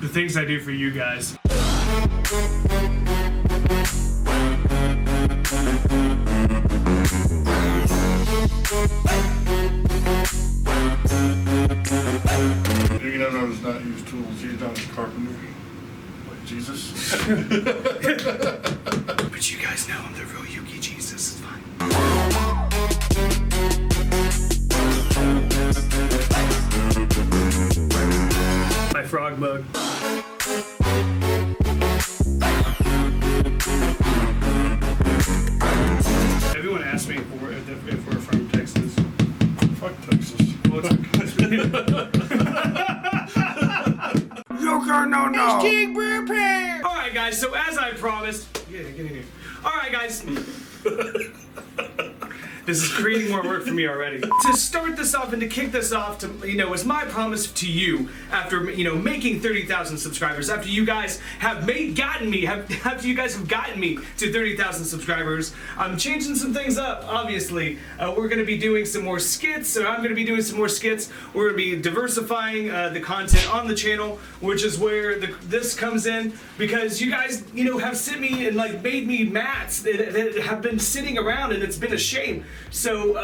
The things I do for you guys. YugiNoNo does not use tools. He's not a carpenter. Like Jesus. But you guys know I'm the real Yugi Jesus. It's fine. My frog mug. Everyone asks me if we're from Texas. Fuck Texas. YugiNoNo. King prepare. All right, guys. So as I promised, get in here. All right, guys. This is creating more work for me already. To start this off and to kick this off, was my promise to you after making 30,000 subscribers. After you guys have gotten me to 30,000 subscribers, I'm changing some things up. Obviously, we're going to be doing some more skits, or I'm going to be doing some more skits. We're going to be diversifying the content on the channel, which is where this comes in, because you guys, have sent me and made me mats that have been sitting around, and it's been a shame. So,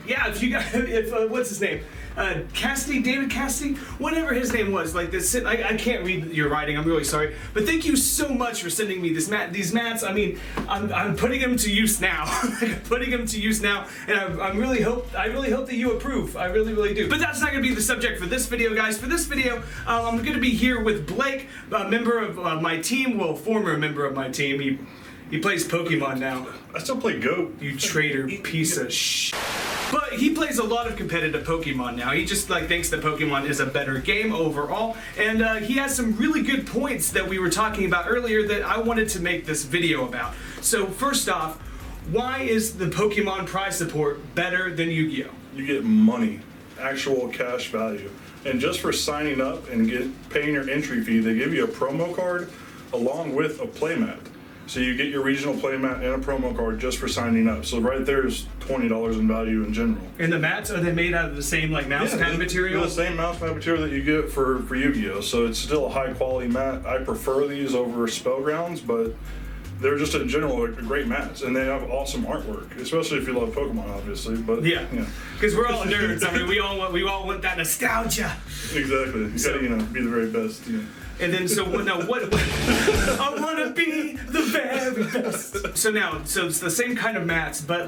if what's his name? David Cassidy, whatever his name was, I can't read your writing, I'm really sorry, but thank you so much for sending me these mats. I mean, I'm putting them to use now. I'm putting them to use now, and I really hope that you approve. I really, really do. But that's not going to be the subject for this video, guys. For this video, I'm going to be here with Blake, a member of my team, well, former member of my team. He plays Pokemon now. I still play Go. You traitor piece of shit. But he plays a lot of competitive Pokemon now. He just thinks that Pokemon is a better game overall. And he has some really good points that we were talking about earlier that I wanted to make this video about. So first off, why is the Pokemon prize support better than Yu-Gi-Oh? You get money, actual cash value. And just for signing up and paying your entry fee, they give you a promo card along with a playmat. So you get your regional playmat and a promo card just for signing up. So right there is $20 in value in general. And the mats, are they made out of the same mouse pad material? The same mouse pad material that you get for Yu-Gi-Oh! So it's still a high quality mat. I prefer these over Spellgrounds, but they're just in general great mats, and they have awesome artwork, especially if you love Pokemon, obviously. But yeah, because we're all nerds. I mean, we all want that nostalgia. Exactly. You gotta be the very best. And then, so now what I want to be the very best. So it's the same kind of mats, but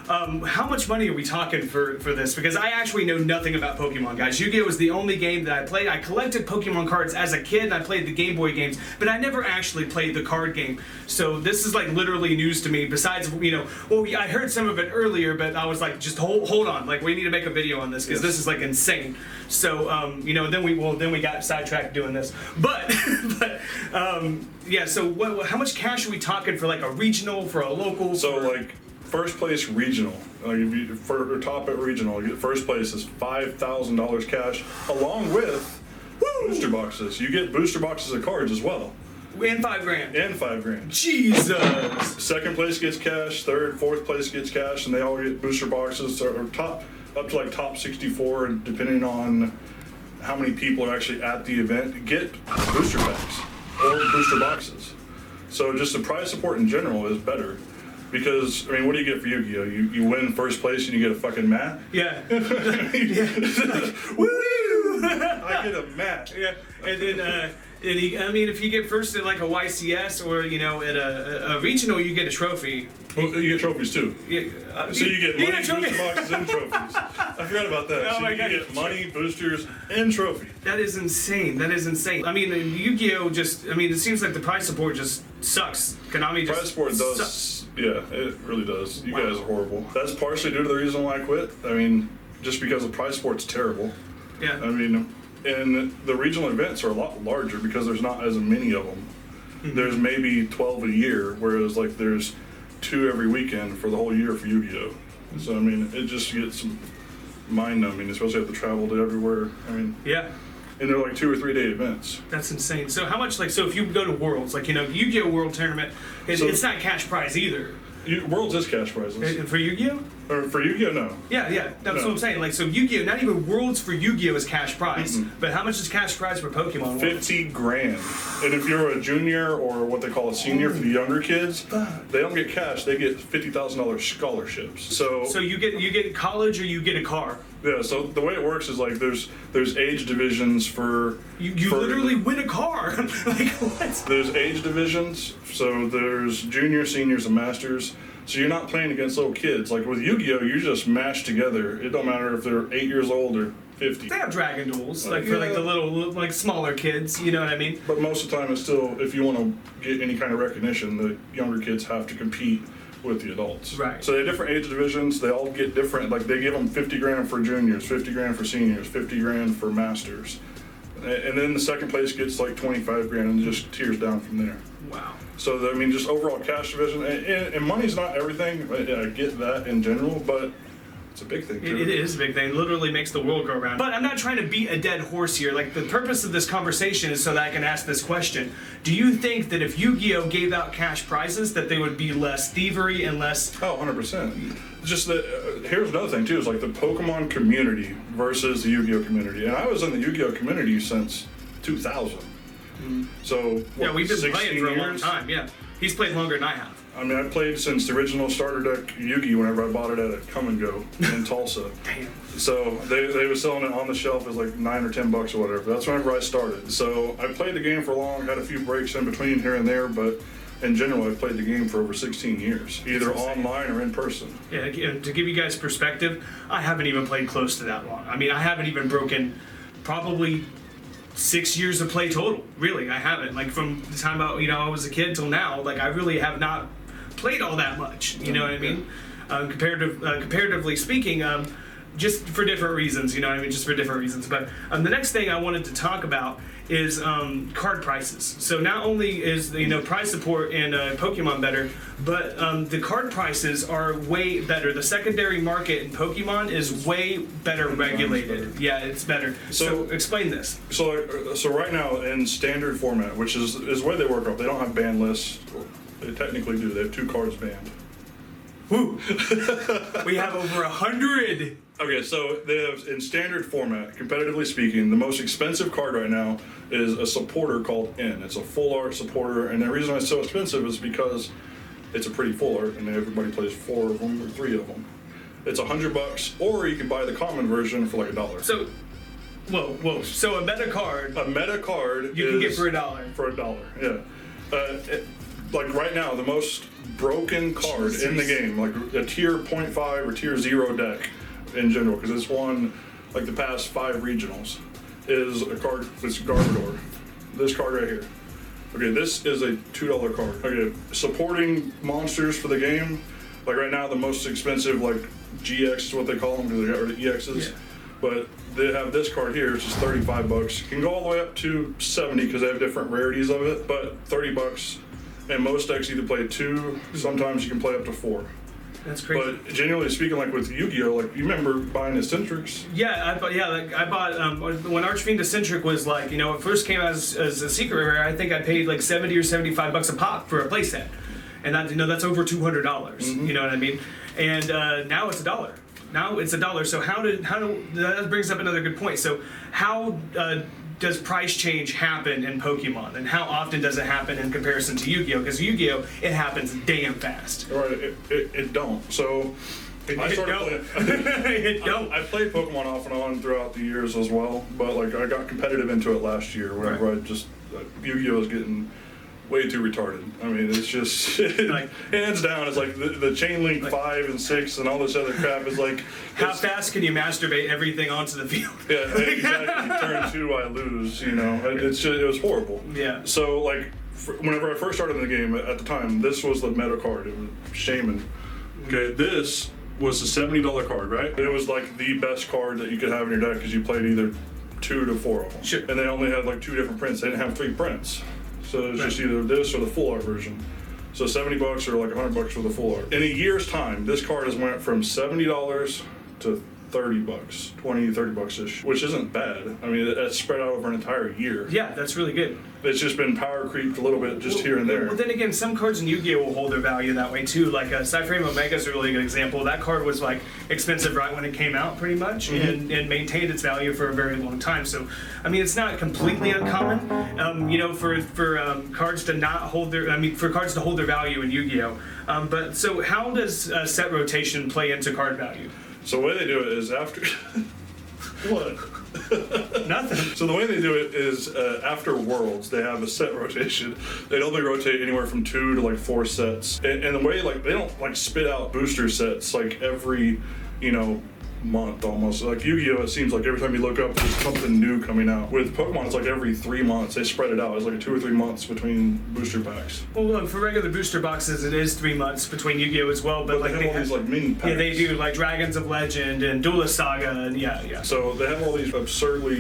how much money are we talking for this? Because I actually know nothing about Pokemon, guys. Yu-Gi-Oh! Was the only game that I played. I collected Pokemon cards as a kid, and I played the Game Boy games, but I never actually played the card game. So this is literally news to me, besides, I heard some of it earlier, but I was like, just hold on. We need to make a video on this, because this is insane. So, then we got sidetracked doing this. But so how much cash are we talking for a regional, for a local? So first place regional, if you for top at regional, you get first place is $5,000 cash, along with booster boxes. You get booster boxes of cards as well. And $5,000. And $5,000. Jesus. Second place gets cash. Third, fourth place gets cash, and they all get booster boxes or top up to top 64, and depending on how many people are actually at the event, get booster packs or booster boxes. So just the prize support in general is better. Because, what do you get for Yu-Gi-Oh? You win first place and you get a fucking mat? Yeah. Woo! I get a mat. Yeah. And then, if you get first at a YCS or, at a regional, you get a trophy. Well, you get trophies too. Yeah, so you get money, booster boxes, and trophies. I forgot about that. Oh so you get money, boosters, and trophy. That is insane. Yu-Gi-Oh! It seems like the prize support just sucks. Konami just prize support does. Yeah, it really does. You guys are horrible. That's partially due to the reason why I quit. Just because the prize support's terrible. Yeah. And the regional events are a lot larger because there's not as many of them. Mm-hmm. There's maybe 12 a year, whereas there's 2 every weekend for the whole year for Yu-Gi-Oh! So it just gets mind-numbing, especially have to travel to everywhere. Yeah. And they're 2 or 3 day events. That's insane. So how much so if you go to Worlds, Yu-Gi-Oh! World Tournament, it's not cash prize either. Worlds is cash prizes. For Yu-Gi-Oh? Or for Yu-Gi-Oh, no. Yeah, that's what I'm saying. Like, so Yu-Gi-Oh, not even Worlds for Yu-Gi-Oh is cash prize, but how much is cash prize for Pokemon? 50 grand. And if you're a junior or what they call a senior for the younger kids, they don't get cash. They get $50,000 scholarships. So you get college or you get a car. Yeah. So the way it works is like there's age divisions for you literally win a car. Like what? There's age divisions. So there's junior, seniors, and masters. So you're not playing against little kids. Like with Yu-Gi-Oh, you just mash together. It don't matter if they're 8 years old or 50. They have dragon duels, like for like the little, like smaller kids. You know what I mean? But most of the time, it's still, if you want to get any kind of recognition, the younger kids have to compete with the adults. Right. So they have different age divisions. They all get different. Like they give them 50 grand for juniors, 50 grand for seniors, 50 grand for masters, and then the second place gets like 25 grand and just tiers down from there. Wow. So, I mean, just overall cash division, and money's not everything. I get that in general, but it's a big thing, too. It is a big thing. It literally makes the world go around. But I'm not trying to beat a dead horse here. Like, the purpose of this conversation is so that I can ask this question. Do you think that if Yu-Gi-Oh gave out cash prizes, that there would be less thievery and less... Oh, 100%. Just that, here's another thing, too, is like the Pokemon community versus the Yu-Gi-Oh community. And I was in the Yu-Gi-Oh community since 2000. So yeah, we've been 16 playing for a long years? time. Yeah, he's played longer than I have. I mean, I played since the original starter deck Yugi whenever I bought it at a Come and Go in Tulsa. Damn. So they were selling it on the shelf as like $9 or $10 or whatever. That's whenever I started. So I played the game for long, had a few breaks in between here and there, but in general, I've played the game for over 16 years, either online or in person. Yeah, to give you guys perspective, I haven't even played close to that long. I mean, I haven't even broken probably 6 years of play total. Really, I haven't. Like from the time I was a kid till now, like I really have not played all that much. You know what I mean? Comparatively speaking, just for different reasons. You know what I mean? Just for different reasons. But the next thing I wanted to talk about is card prices. So not only is prize support in Pokemon better, but the card prices are way better. The secondary market in Pokemon is way better regulated. Yeah, it's better. So explain this. So right now in standard format, which is the way they work out, they don't have ban lists. They technically do. They have 2 cards banned. Woo! We have over 100. Okay, so they have in standard format, competitively speaking, the most expensive card right now is a supporter called N. It's a full art supporter, and the reason it's so expensive is because it's a pretty full art, and everybody plays 4 of them or 3 of them. It's $100, or you can buy the common version for like $1. So, whoa! So a meta card. A meta card you can get for $1. For $1, yeah. Like right now, the most broken card in the game, like a tier 0.5 or tier 0 deck in general, because it's won like the past 5 regionals, is a card that's Garbodor. This card right here. Okay, this is a $2 card. Okay, supporting monsters for the game, like right now the most expensive, like GX is what they call them because they got rid of EXs. Yeah. But they have this card here, which is $35. It can go all the way up to 70 because they have different rarities of it, but $30. And most decks either play 2, sometimes you can play up to 4. That's crazy. But genuinely speaking, like with Yu-Gi-Oh, like you remember buying Eccentrics? Yeah, I bought when Archfiend Eccentric was like, it first came out as a secret rare. I think I paid like $70 or $75 a pop for a playset, and that's over $200. Mm-hmm. You know what I mean? And now it's $1. Now it's $1. So how that brings up another good point. So how does price change happen in Pokemon, and how often does it happen in comparison to Yu-Gi-Oh? Because Yu-Gi-Oh, it happens damn fast. Right, it don't. So I started playing. I played Pokemon off and on throughout the years as well, but like I got competitive into it last year whenever Yu-Gi-Oh is getting way too retarded. I mean, it's just like hands down. It's like the chain link 5 and 6 and all this other crap is like. How fast can you masturbate everything onto the field? Yeah, exactly. Turn 2, I lose. It was horrible. Yeah. So like, whenever I first started in the game at the time, this was the meta card. It was Shaman. Okay, this was a $70 card, right? It was like the best card that you could have in your deck because you played either 2 to 4 of them. Sure. And they only had like 2 different prints. They didn't have 3 prints. So it was just either this or the full art version. So $70 or like $100 for the full art. In a year's time, this card has went from $70 to $30, $20, $30-ish, which isn't bad. I mean, that's spread out over an entire year. Yeah, that's really good. It's just been power creeped a little bit just here and there. Well, then again, some cards in Yu-Gi-Oh will hold their value that way too. Like Cyframe Omega is a really good example. That card was like expensive right when it came out, pretty much, and maintained its value for a very long time. So, I mean, it's not completely uncommon, you know, for cards to not hold their, for cards to hold their value in Yu-Gi-Oh. But so, how does set rotation play into card value? So the way they do it is after. What? Nothing. So the way they do it is after Worlds, they have a set rotation. They only rotate anywhere from 2 to like 4 sets, and the way like they don't like spit out booster sets like every, you know, month almost. Like Yu-Gi-Oh, it seems like every time you look up there's something new coming out. With Pokemon, it's like every 3 months. They spread it out. It's like 2 or 3 months between booster packs. Well, look, for regular booster boxes, it is 3 months between Yu-Gi-Oh as well. But like they have all these like mini packs. Yeah, they do like Dragons of Legend and Duelist Saga and yeah. So they have all these absurdly,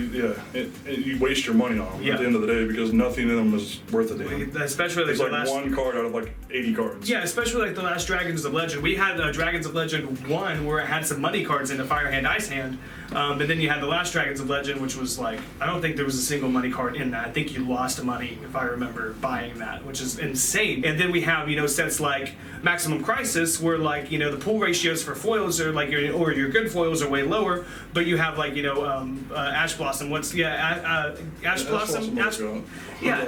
you waste your money on them at the end of the day because nothing in them is worth a damn. Especially like it's the like last one card out of like 80 cards. Yeah, especially like the last Dragons of Legend. We had Dragons of Legend 1 where it had some money cards in the Fire Hand, Ice Hand. But then you had the last Dragons of Legend, which was like, I don't think there was a single money card in that. I think you lost money, if I remember, buying that, which is insane. And then we have, you know, sets like Maximum Crisis, where like, you know, the pull ratios for foils are like, your good foils are way lower, but you have like, you know, Ash Blossom. Ash Blossom? Yeah,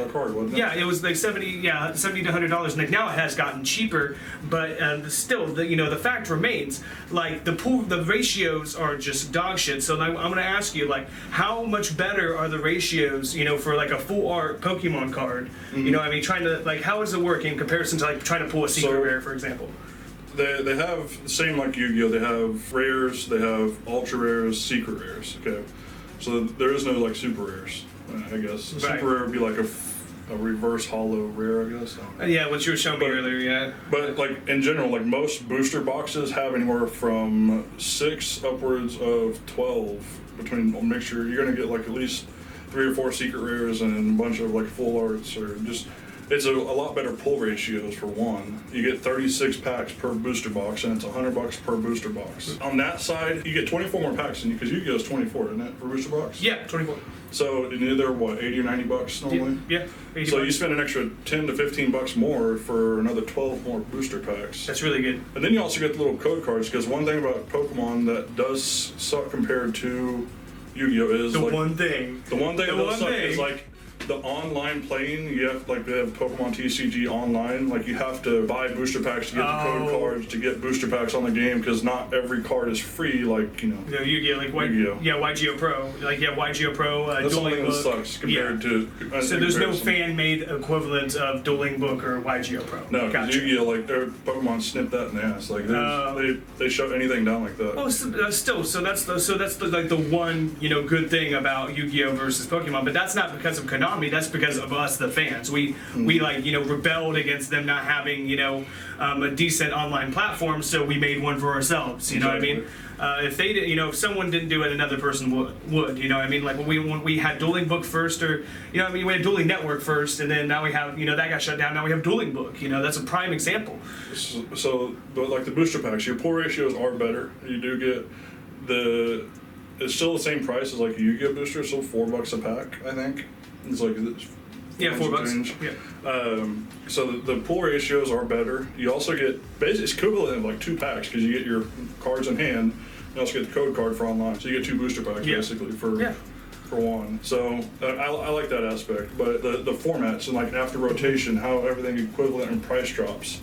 it was like $70 to $100. And like now it has gotten cheaper, but still, the fact remains, like the ratios are just dog shit. So I'm going to ask you, like, how much better are the ratios, you know, for like a full art Pokemon card? You know, I mean, trying to like, how does it work in comparison to like trying to pull a secret rare, for example? They have the same like Yu-Gi-Oh. They have rares, they have ultra rares, secret rares. Okay, so there is no like super rares. I guess a super rare would be like a reverse hollow rare, I guess. Yeah, what you were showing me earlier, yeah. But like in general, like most booster boxes have anywhere from 6 upwards of 12 between a mixture. You're gonna get like at least 3 or 4 secret rares and a bunch of like full arts or just. It's a lot better pull ratios for one. You get 36 packs per booster box, and it's $100 per booster box. On that side, you get 24 more packs, because Yu-Gi-Oh is 24, isn't it, for booster box? Yeah, 24. So they're what, $80 or $90 normally? Yeah. So you spend an extra $10 to $15 more for another 12 more booster packs. That's really good. And then you also get the little code cards, because one thing about Pokemon that does suck compared to Yu-Gi-Oh is the like, one thing that does suck is like the online playing. You have like they have Pokemon TCG online. Like you have to buy booster packs to get the code cards to get booster packs on the game because not every card is free. Like Yu-Gi-Oh, like Yu-Gi-Oh. YGO Pro, YGO Pro. That's something that sucks compared to. So there's no fan-made equivalent of Dueling Book or YGO Pro. No, gotcha. Yu-Gi-Oh, like their Pokemon snip that in the ass. Like they shut anything down like that. Oh, still, so that's like the one good thing about Yu-Gi-Oh versus Pokemon, but that's not because of Konami. That's because of us, the fans. We rebelled against them not having a decent online platform, so we made one for ourselves. You know what I mean? If they did, if someone didn't do it, another person would. You know what I mean? Like when we had Dueling Book first, or we had Dueling Network first, and then now we have that got shut down. Now we have Dueling Book. That's a prime example. So, but like the booster packs, your pull ratios are better. You do get it's still the same price as like a Yu-Gi-Oh booster. It's still $4 a pack, I think. It's like $4. Yeah. So the pull ratios are better. You also get basically it's equivalent of like 2 packs because you get your cards in hand. You also get the code card for online. So you get 2 booster packs basically for one. So I like that aspect. But the formats and like after rotation, how everything equivalent and price drops.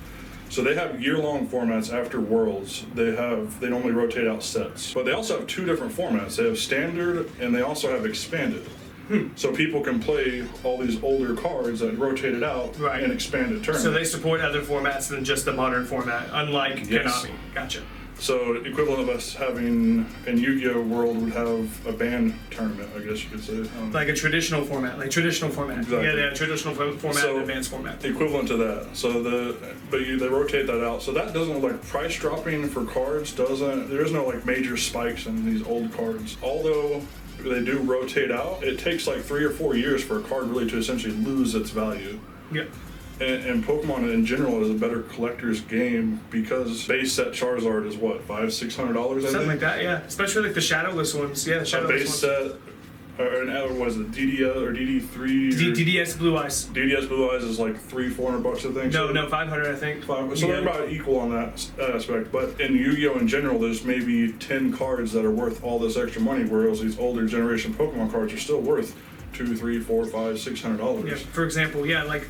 So they have year-long formats after Worlds. They normally rotate out sets. But they also have 2 different formats. They have standard and they also have expanded. So people can play all these older cards that rotated out in expanded tournaments. So they support other formats than just the modern format, unlike Konami. Gotcha. So equivalent of us having in Yu-Gi-Oh world would have a band tournament, I guess you could say. Like a traditional format, Exactly. Yeah, traditional format and advanced format. Equivalent to that. So they rotate that out. So that doesn't like price dropping for cards doesn't. There is no like major spikes in these old cards. Although they do rotate out, it takes like 3 or 4 years for a card really to essentially lose its value. Yeah. And Pokemon in general is a better collector's game because base set Charizard is what, $500-$600? Something like that, yeah. Especially like the shadowless ones. Yeah, the shadowless base ones. set What is it, DDS or DD3? DDS Blue Eyes. DDS Blue Eyes is like $300-400, I think. No, 500, I think. So they're about equal on that aspect. But in Yu-Gi-Oh! In general, there's maybe 10 cards that are worth all this extra money, whereas these older generation Pokemon cards are still worth $200, $300, $400, $500, $600. Yeah, for example, like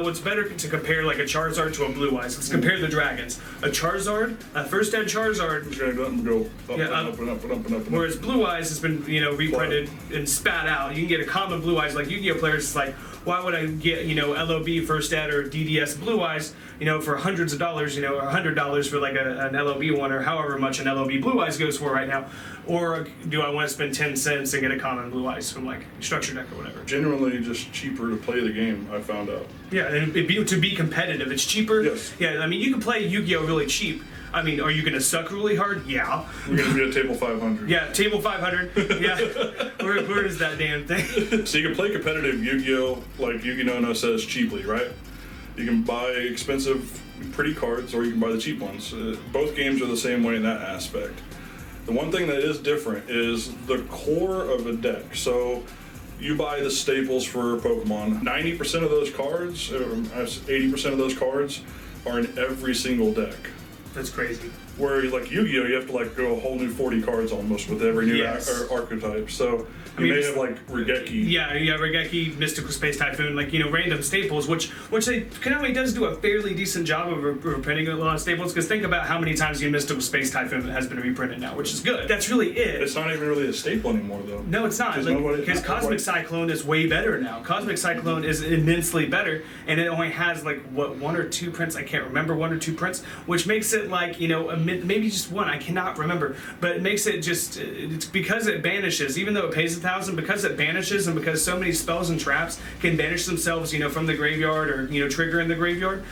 what's better to compare like a Charizard to a Blue Eyes? Let's compare the dragons. A Charizard, a first ed Charizard. It's gonna go up and up and up and up and up. Whereas Blue Eyes has been reprinted and spat out. You can get a common Blue Eyes like Yu-Gi-Oh players. It's like, why would I get LOB first ed or DDS Blue Eyes for hundreds of dollars, or $100 for like an LOB one, or however much an LOB Blue Eyes goes for right now? Or do I want to spend 10 cents and get a common Blue Eyes from like Structure Deck or whatever? Generally, just cheaper to play the game, I found out. Yeah, and to be competitive, it's cheaper. Yes. Yeah, I mean, you can play Yu-Gi-Oh really cheap. I mean, are you going to suck really hard? Yeah. You're going to be at table 500. Yeah, table 500. Yeah. Where is that damn thing? So you can play competitive Yu-Gi-Oh! Like YugiNoNo says, cheaply, right? You can buy expensive, pretty cards, or you can buy the cheap ones. Both games are the same way in that aspect. The one thing that is different is the core of a deck. So you buy the staples for Pokemon. 90% of those cards, 80% of those cards are in every single deck. That's crazy. Where like Yu-Gi-Oh, you have to like go a whole new 40 cards almost with every new archetype. So you may have like Regeki. Yeah, Regeki, Mystical Space Typhoon, like random staples, which they Konami does do a fairly decent job of reprinting a lot of staples. Because think about how many times Mystical Space Typhoon has been reprinted now, which is good. That's really it. It's not even really a staple anymore, though. No, it's not. Because Cosmic Cyclone is way better now. Cosmic Cyclone is immensely better, and it only has like one or two prints. I can't remember, 1 or 2 prints, which makes it like maybe just one. I cannot remember, but it makes it just it's because it banishes, even though it pays 1,000, because it banishes, and because so many spells and traps can banish themselves, from the graveyard or trigger in the graveyard.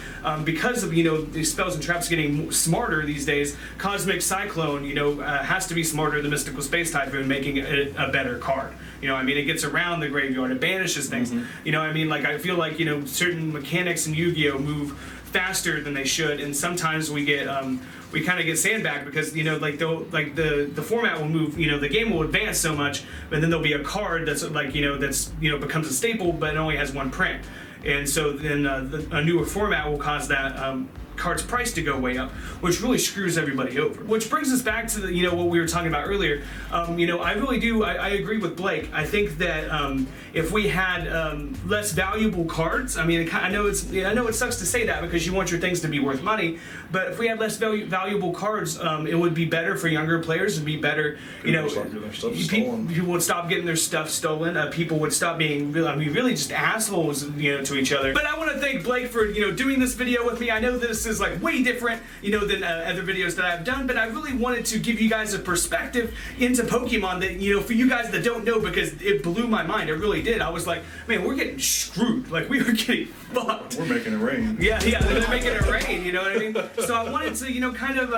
Because of these spells and traps getting smarter these days, Cosmic Cyclone has to be smarter than Mystical Space Typhoon, making it a better card. It gets around the graveyard, it banishes things. Like I feel like certain mechanics in Yu-Gi-Oh move faster than they should, and sometimes we get we kind of get sandbagged because the format will move, the game will advance so much, but then there'll be a card that's becomes a staple, but it only has 1 print, and so then a newer format will cause that card's price to go way up, which really screws everybody over. Which brings us back to the, what we were talking about earlier. I really do. I agree with Blake. I think that if we had less valuable cards, I know it sucks to say that because you want your things to be worth money, but if we had less valuable cards, it would be better for younger players. It'd be better. People would stop getting their stuff stolen. People would stop being really just assholes, to each other. But I want to thank Blake for doing this video with me. I know this is like way different, than other videos that I've done, but I really wanted to give you guys a perspective into Pokemon that, for you guys that don't know, because it blew my mind. It really did. I was like, man, we're getting screwed. Like, we were getting fucked. We're making it rain. Yeah, they're making it rain, you know what I mean? So I wanted to, kind of,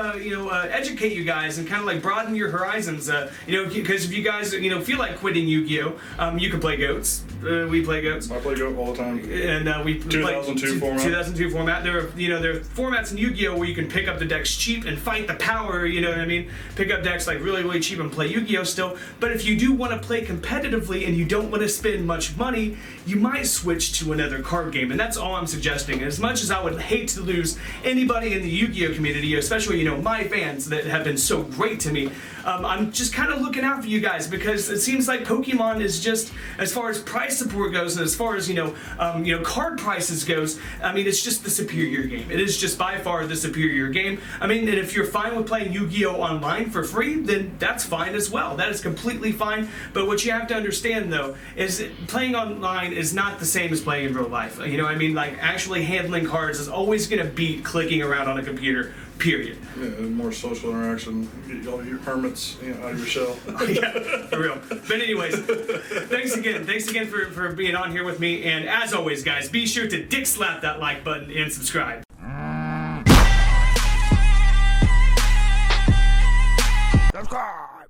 educate you guys and kind of like broaden your horizons, because if you guys, feel like quitting Yu-Gi-Oh, you can play goats. We play goats. I play goat all the time. And we 2002 format. 2002 format. There are formats in Yu-Gi-Oh where you can pick up the decks cheap and fight the power, you know what I mean? Pick up decks like really, really cheap and play Yu-Gi-Oh still. But if you do want to play competitively and you don't want to spend much money, you might switch to another card game. And that's all I'm suggesting. As much as I would hate to lose anybody in the Yu-Gi-Oh community, especially, my fans that have been so great to me, I'm just kind of looking out for you guys, because it seems like Pokemon is just, as far as price support goes, and as far as, card prices goes, it's just the superior game. It is just by far the superior game. And if you're fine with playing Yu-Gi-Oh online for free, then that's fine as well. That is completely fine. But what you have to understand, though, is that playing online is not the same as playing in real life. Like actually handling cards is always going to beat clicking around on a computer. Period. Yeah, more social interaction. Get all your hermits out of your shell. Yeah, for real. But anyways, thanks again for being on here with me. And as always, guys, be sure to dick slap that like button and subscribe. Subscribe.